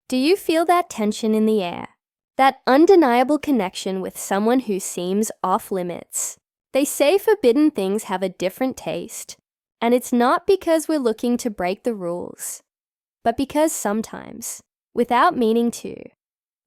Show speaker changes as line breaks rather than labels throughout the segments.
Do you feel that tension in the air? That undeniable connection with someone who seems off limits? They say forbidden things have a different taste, and it's not because we're looking to break the rules, but because sometimes, without meaning to,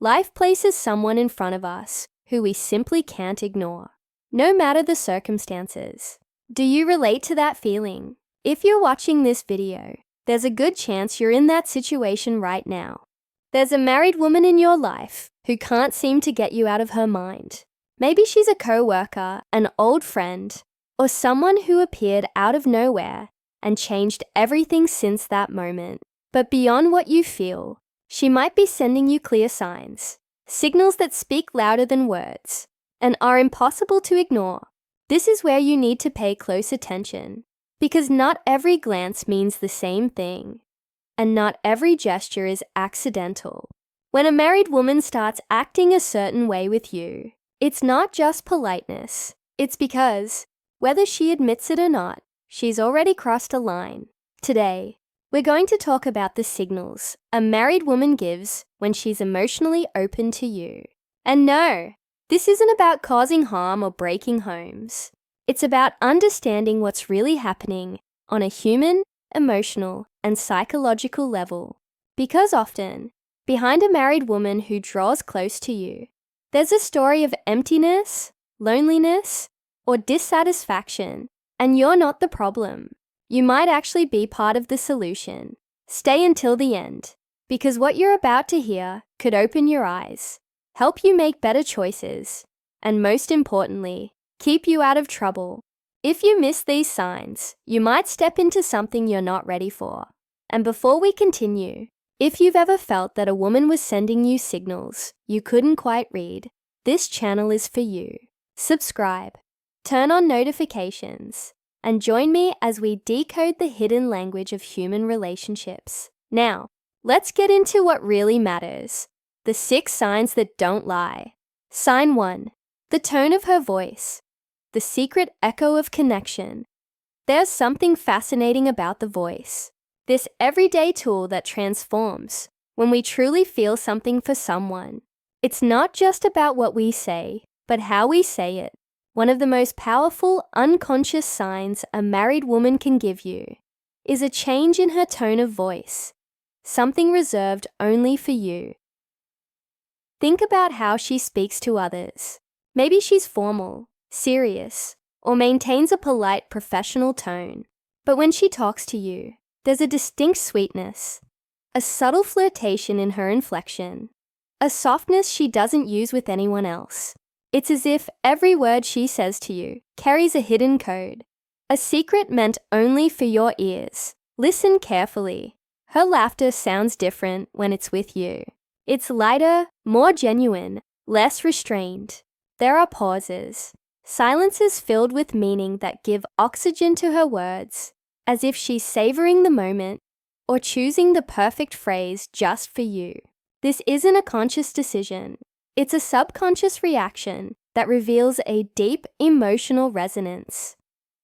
life places someone in front of us who we simply can't ignore, no matter the circumstances. Do you relate to that feeling? If you're watching this video, there's a good chance you're in that situation right now. There's a married woman in your life who can't seem to get you out of her mind. Maybe she's a co-worker, an old friend, or someone who appeared out of nowhere and changed everything since that moment. But beyond what you feel, she might be sending you clear signs, signals that speak louder than words, and are impossible to ignore. This is where you need to pay close attention, because not every glance means the same thing, and not every gesture is accidental. When a married woman starts acting a certain way with you, it's not just politeness. It's because, whether she admits it or not, she's already crossed a line. Today, we're going to talk about the signals a married woman gives when she's emotionally open to you. And no, this isn't about causing harm or breaking homes. It's about understanding what's really happening on a human, emotional, and psychological level. Because often, behind a married woman who draws close to you, there's a story of emptiness, loneliness, or dissatisfaction, and you're not the problem. You might actually be part of the solution. Stay until the end, because what you're about to hear could open your eyes, help you make better choices, and most importantly, keep you out of trouble. If you miss these signs, you might step into something you're not ready for. And before we continue, if you've ever felt that a woman was sending you signals you couldn't quite read, this channel is for you. Subscribe, turn on notifications, and join me as we decode the hidden language of human relationships. Now, let's get into what really matters. The 6 signs that don't lie. Sign 1. The tone of her voice. The secret echo of connection. There's something fascinating about the voice. This everyday tool that transforms when we truly feel something for someone. It's not just about what we say, but how we say it. One of the most powerful unconscious signs a married woman can give you is a change in her tone of voice, something reserved only for you. Think about how she speaks to others. Maybe she's formal, serious, or maintains a polite professional tone. But when she talks to you, there's a distinct sweetness, a subtle flirtation in her inflection, a softness she doesn't use with anyone else. It's as if every word she says to you carries a hidden code, a secret meant only for your ears. Listen carefully. Her laughter sounds different when it's with you. It's lighter, more genuine, less restrained. There are pauses, silences filled with meaning that give oxygen to her words, as if she's savoring the moment or choosing the perfect phrase just for you. This isn't a conscious decision. It's a subconscious reaction that reveals a deep emotional resonance.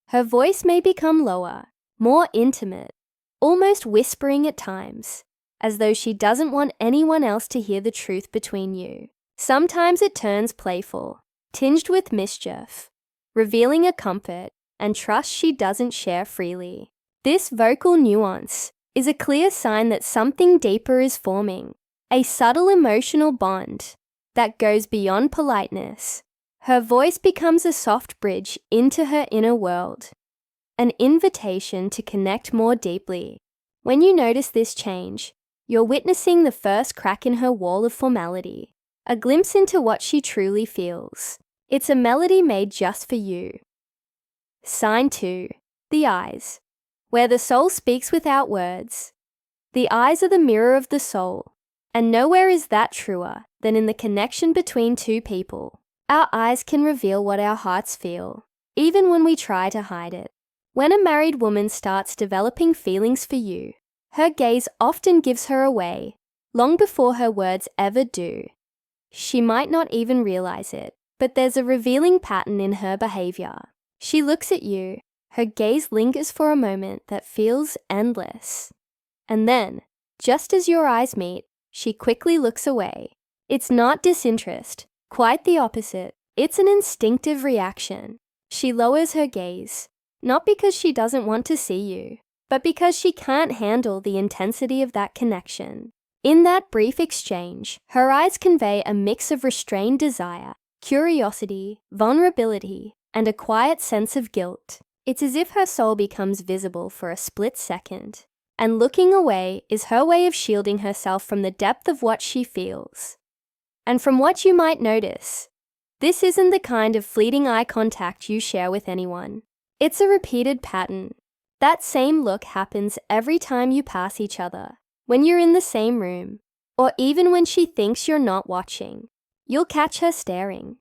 Her voice may become lower, more intimate, almost whispering at times, as though she doesn't want anyone else to hear the truth between you. Sometimes it turns playful, tinged with mischief, revealing a comfort and trust she doesn't share freely. This vocal nuance is a clear sign that something deeper is forming, a subtle emotional bond that goes beyond politeness. Her voice becomes a soft bridge into her inner world, an invitation to connect more deeply. When you notice this change, you're witnessing the first crack in her wall of formality, a glimpse into what she truly feels. It's a melody made just for you. Sign 2. The eyes. Where the soul speaks without words. The eyes are the mirror of the soul, and nowhere is that truer than in the connection between two people. Our eyes can reveal what our hearts feel, even when we try to hide it. When a married woman starts developing feelings for you, her gaze often gives her away, long before her words ever do. She might not even realize it, but there's a revealing pattern in her behavior. She looks at you, her gaze lingers for a moment that feels endless. And then, just as your eyes meet, she quickly looks away. It's not disinterest, quite the opposite. It's an instinctive reaction. She lowers her gaze, not because she doesn't want to see you, but because she can't handle the intensity of that connection. In that brief exchange, her eyes convey a mix of restrained desire, curiosity, vulnerability, and a quiet sense of guilt. It's as if her soul becomes visible for a split second, and looking away is her way of shielding herself from the depth of what she feels. And from what you might notice, this isn't the kind of fleeting eye contact you share with anyone. It's a repeated pattern. That same look happens every time you pass each other, when you're in the same room, or even when she thinks you're not watching. You'll catch her staring,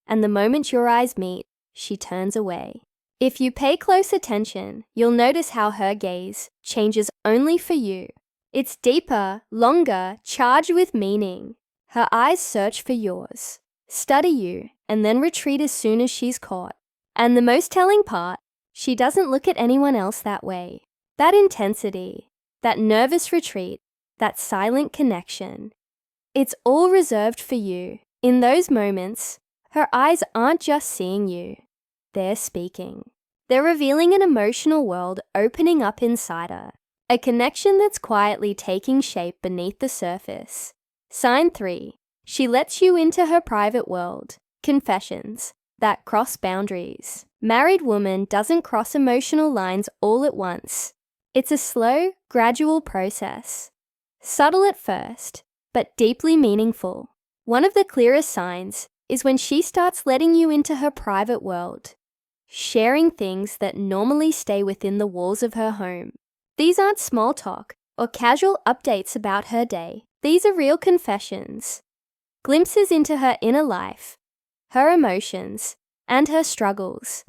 and the moment your eyes meet, she turns away. If you pay close attention, you'll notice how her gaze changes only for you. It's deeper, longer, charged with meaning. Her eyes search for yours, study you, and then retreat as soon as she's caught. And the most telling part, she doesn't look at anyone else that way. That intensity, that nervous retreat, that silent connection, it's all reserved for you. In those moments, her eyes aren't just seeing you, they're speaking. They're revealing an emotional world opening up inside her, a connection that's quietly taking shape beneath the surface. Sign 3. She lets you into her private world. Confessions that cross boundaries. Married woman doesn't cross emotional lines all at once. It's a slow, gradual process. Subtle at first, but deeply meaningful. One of the clearest signs is when she starts letting you into her private world, sharing things that normally stay within the walls of her home. These aren't small talk or casual updates about her day. These are real confessions, glimpses into her inner life, her emotions, and her struggles.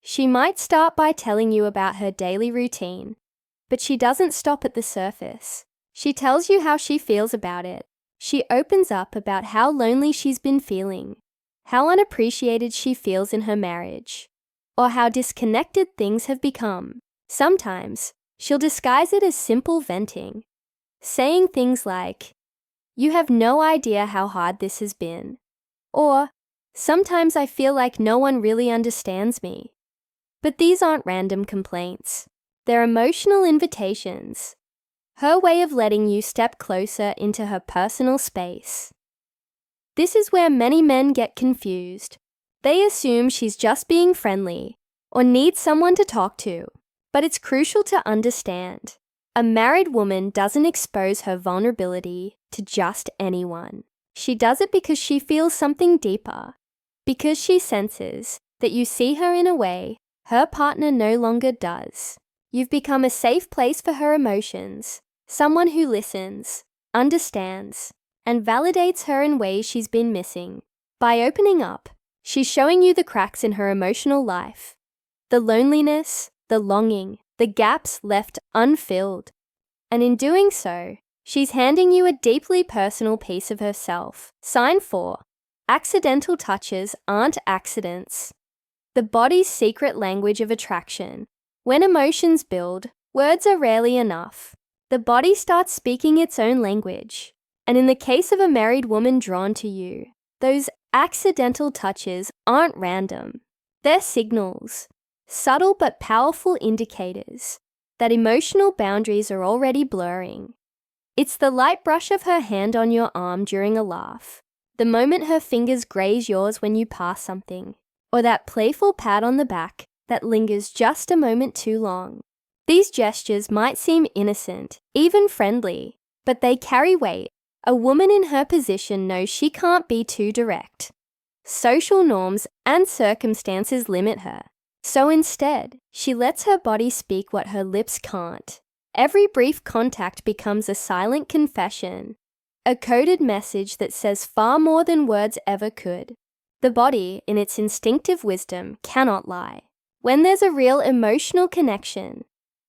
She might start by telling you about her daily routine, but she doesn't stop at the surface. She tells you how she feels about it. She opens up about how lonely she's been feeling, how unappreciated she feels in her marriage, or how disconnected things have become. Sometimes, she'll disguise it as simple venting, saying things like, "You have no idea how hard this has been," or, "Sometimes I feel like no one really understands me." But these aren't random complaints. They're emotional invitations. Her way of letting you step closer into her personal space. This is where many men get confused. They assume she's just being friendly or needs someone to talk to. But it's crucial to understand. A married woman doesn't expose her vulnerability to just anyone. She does it because she feels something deeper, because she senses that you see her in a way her partner no longer does. You've become a safe place for her emotions, someone who listens, understands, and validates her in ways she's been missing. By opening up, she's showing you the cracks in her emotional life, the loneliness, the longing, the gaps left unfilled. And in doing so, she's handing you a deeply personal piece of herself. Sign 4. Accidental touches aren't accidents. The body's secret language of attraction. When emotions build, words are rarely enough. The body starts speaking its own language. And in the case of a married woman drawn to you, those accidental touches aren't random. They're signals, subtle but powerful indicators that emotional boundaries are already blurring. It's the light brush of her hand on your arm during a laugh, the moment her fingers graze yours when you pass something, or that playful pat on the back that lingers just a moment too long. These gestures might seem innocent, even friendly, but they carry weight. A woman in her position knows she can't be too direct. Social norms and circumstances limit her. So instead, she lets her body speak what her lips can't. Every brief contact becomes a silent confession, a coded message that says far more than words ever could. The body, in its instinctive wisdom, cannot lie. When there's a real emotional connection,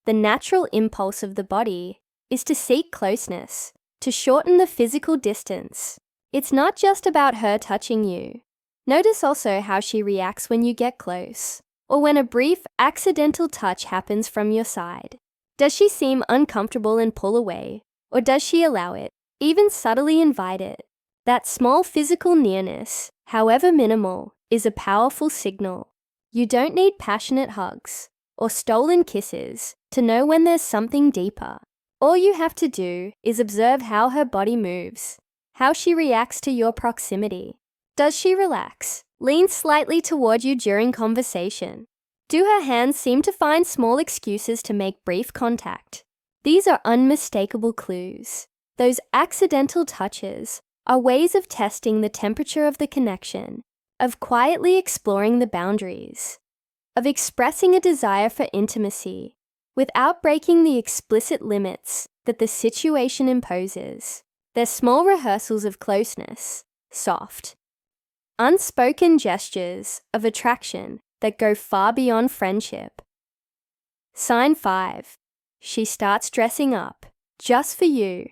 the natural impulse of the body is to seek closeness, to shorten the physical distance. It's not just about her touching you. Notice also how she reacts when you get close, or when a brief, accidental touch happens from your side. Does she seem uncomfortable and pull away, or does she allow it? Even subtly invite it. That small physical nearness, however minimal, is a powerful signal. You don't need passionate hugs or stolen kisses to know when there's something deeper. All you have to do is observe how her body moves, how she reacts to your proximity. Does she relax, lean slightly toward you during conversation? Do her hands seem to find small excuses to make brief contact? These are unmistakable clues. Those accidental touches are ways of testing the temperature of the connection, of quietly exploring the boundaries, of expressing a desire for intimacy without breaking the explicit limits that the situation imposes. They're small rehearsals of closeness, soft, unspoken gestures of attraction that go far beyond friendship. Sign 5. She starts dressing up, just for you.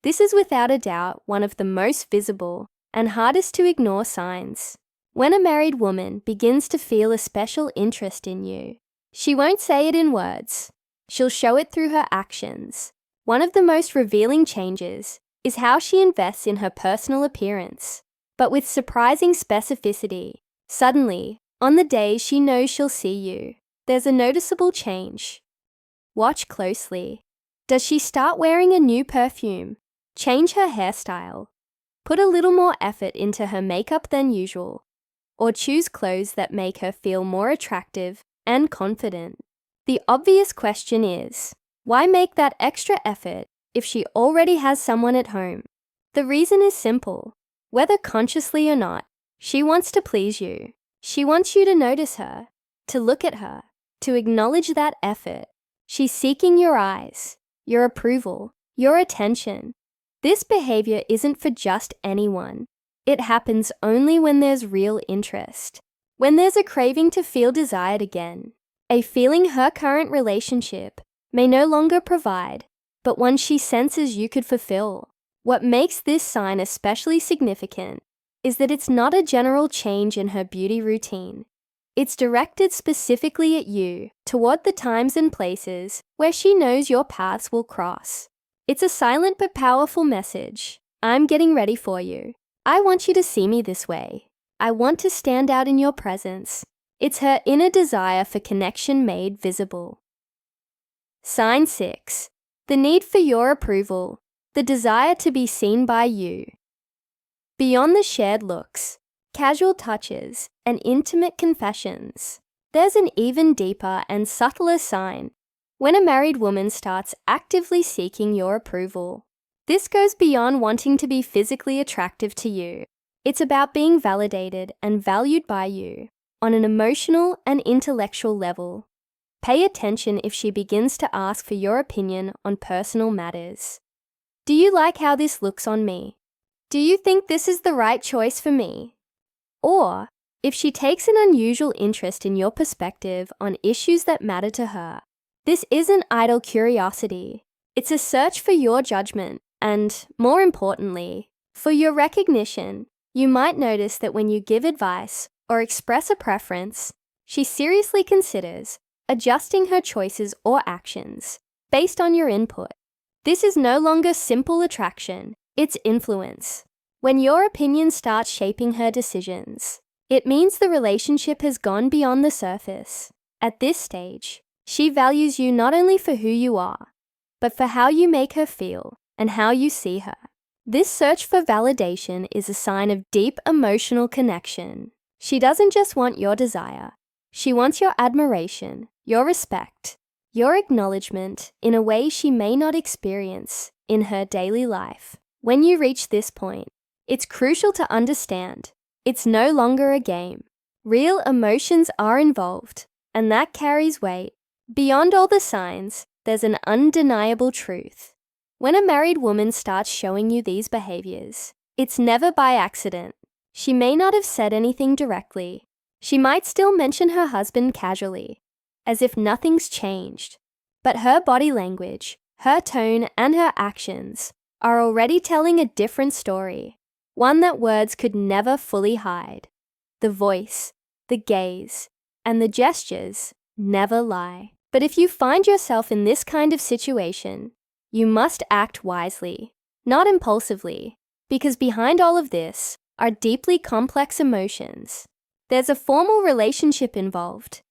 This is without a doubt one of the most visible and hardest to ignore signs. When a married woman begins to feel a special interest in you, she won't say it in words. She'll show it through her actions. One of the most revealing changes is how she invests in her personal appearance, but with surprising specificity. Suddenly, on the days she knows she'll see you, there's a noticeable change. Watch closely. Does she start wearing a new perfume? Change her hairstyle? Put a little more effort into her makeup than usual? Or choose clothes that make her feel more attractive and confident? The obvious question is, why make that extra effort if she already has someone at home? The reason is simple. Whether consciously or not, she wants to please you. She wants you to notice her, to look at her, to acknowledge that effort. She's seeking your eyes, your approval, your attention. This behavior isn't for just anyone. It happens only when there's real interest, when there's a craving to feel desired again, a feeling her current relationship may no longer provide, but one she senses you could fulfill. What makes this sign especially significant is that it's not a general change in her beauty routine. It's directed specifically at you, toward the times and places where she knows your paths will cross. It's a silent but powerful message. I'm getting ready for you. I want you to see me this way. I want to stand out in your presence. It's her inner desire for connection made visible. Sign 6. The need for your approval. The desire to be seen by you. Beyond the shared looks, casual touches, and intimate confessions, there's an even deeper and subtler sign. When a married woman starts actively seeking your approval, this goes beyond wanting to be physically attractive to you. It's about being validated and valued by you on an emotional and intellectual level. Pay attention if she begins to ask for your opinion on personal matters. Do you like how this looks on me? Do you think this is the right choice for me? Or, if she takes an unusual interest in your perspective on issues that matter to her, this isn't idle curiosity. It's a search for your judgment and, more importantly, for your recognition. You might notice that when you give advice or express a preference, she seriously considers adjusting her choices or actions based on your input. This is no longer simple attraction, it's influence. When your opinion starts shaping her decisions, it means the relationship has gone beyond the surface. At this stage, she values you not only for who you are, but for how you make her feel and how you see her. This search for validation is a sign of deep emotional connection. She doesn't just want your desire. She wants your admiration, your respect, your acknowledgement in a way she may not experience in her daily life. When you reach this point, it's crucial to understand it's no longer a game. Real emotions are involved, and that carries weight. Beyond all the signs, there's an undeniable truth. When a married woman starts showing you these behaviors, it's never by accident. She may not have said anything directly. She might still mention her husband casually, as if nothing's changed. But her body language, her tone, and her actions are already telling a different story, one that words could never fully hide. The voice, the gaze, and the gestures never lie. But if you find yourself in this kind of situation, you must act wisely. not impulsively, because behind all of this are deeply complex emotions. There's a formal relationship involved,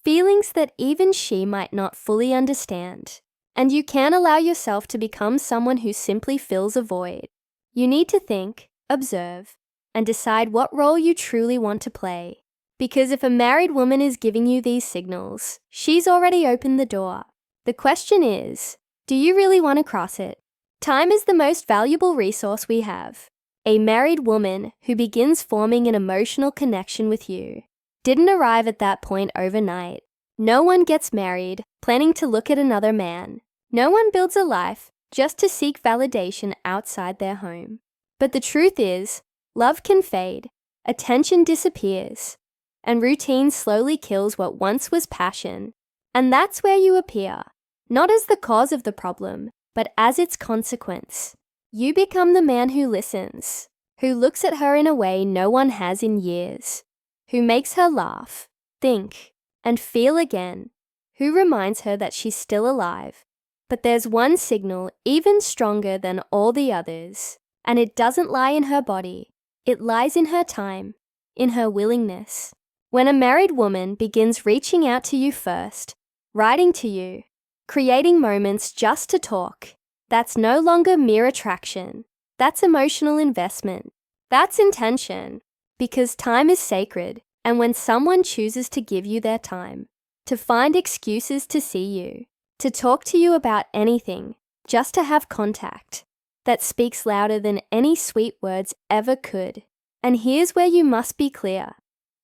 feelings that even she might not fully understand. And you can't allow yourself to become someone who simply fills a void. You need to think, observe, and decide what role you truly want to play. Because if a married woman is giving you these signals, she's already opened the door. The question is, do you really want to cross it? Time is the most valuable resource we have. A married woman who begins forming an emotional connection with you didn't arrive at that point overnight. No one gets married planning to look at another man. No one builds a life just to seek validation outside their home. But the truth is, love can fade, attention disappears, and routine slowly kills what once was passion. And that's where you appear, not as the cause of the problem, but as its consequence. You become the man who listens, who looks at her in a way no one has in years, who makes her laugh, think, and feel again, who reminds her that she's still alive. But there's one signal even stronger than all the others, and it doesn't lie in her body. It lies in her time, in her willingness. When a married woman begins reaching out to you first, writing to you, creating moments just to talk, that's no longer mere attraction. That's emotional investment. That's intention. Because time is sacred, and when someone chooses to give you their time, to find excuses to see you, to talk to you about anything, just to have contact, that speaks louder than any sweet words ever could. And here's where you must be clear.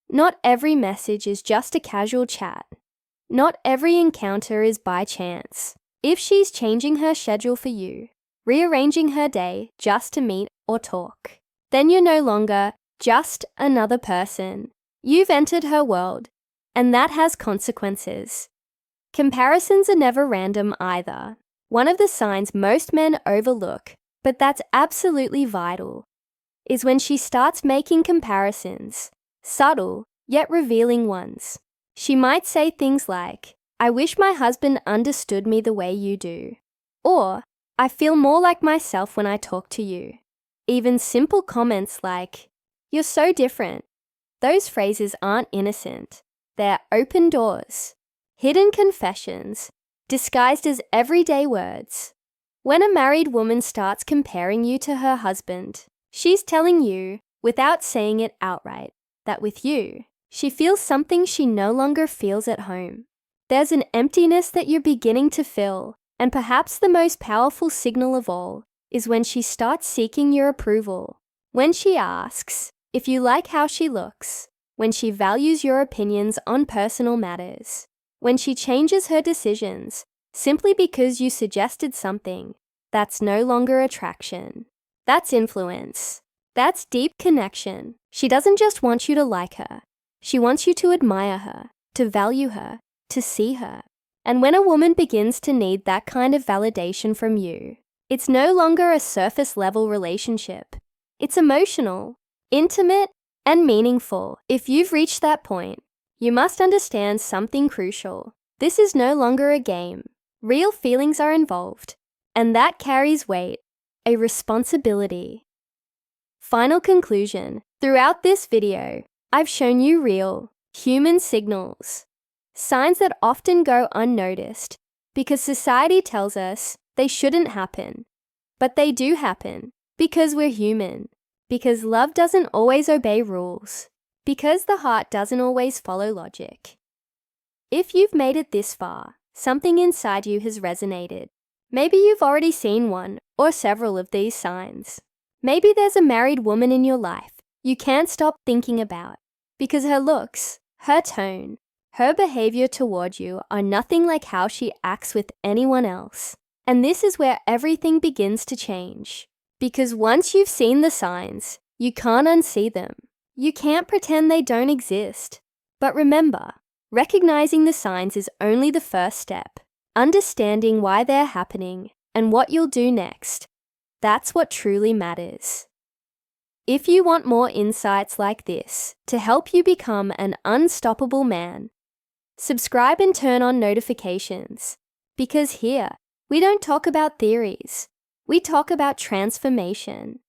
Not every message is just a casual chat. Not every encounter is by chance. If she's changing her schedule for you, rearranging her day just to meet or talk, then you're no longer just another person. You've entered her world, and that has consequences. Comparisons are never random either. One of the signs most men overlook, but that's absolutely vital, is when she starts making comparisons, subtle yet revealing ones. She might say things like, "I wish my husband understood me the way you do," or "I feel more like myself when I talk to you." Even simple comments like, "You're so different." Those phrases aren't innocent. They're open doors, hidden confessions, disguised as everyday words. When a married woman starts comparing you to her husband, she's telling you, without saying it outright, that with you, she feels something she no longer feels at home. There's an emptiness that you're beginning to fill, and perhaps the most powerful signal of all is when she starts seeking your approval. When she asks if you like how she looks, when she values your opinions on personal matters, when she changes her decisions simply because you suggested something, that's no longer attraction. That's influence. That's deep connection. She doesn't just want you to like her. She wants you to admire her, to value her, to see her. And when a woman begins to need that kind of validation from you, it's no longer a surface-level relationship. It's emotional, intimate, and meaningful. If you've reached that point, you must understand something crucial. This is no longer a game. Real feelings are involved, and that carries weight, a responsibility. Final conclusion. Throughout this video, I've shown you real, human signals, signs that often go unnoticed because society tells us they shouldn't happen. But they do happen because we're human, because love doesn't always obey rules, because the heart doesn't always follow logic. If you've made it this far, something inside you has resonated. Maybe you've already seen one or several of these signs. Maybe there's a married woman in your life you can't stop thinking about because her looks, her tone, her behavior toward you are nothing like how she acts with anyone else. And this is where everything begins to change. Because once you've seen the signs, you can't unsee them. You can't pretend they don't exist. But remember, recognizing the signs is only the first step. Understanding why they're happening and what you'll do next, that's what truly matters. If you want more insights like this to help you become an unstoppable man, subscribe and turn on notifications. Because here, we don't talk about theories. We talk about transformation,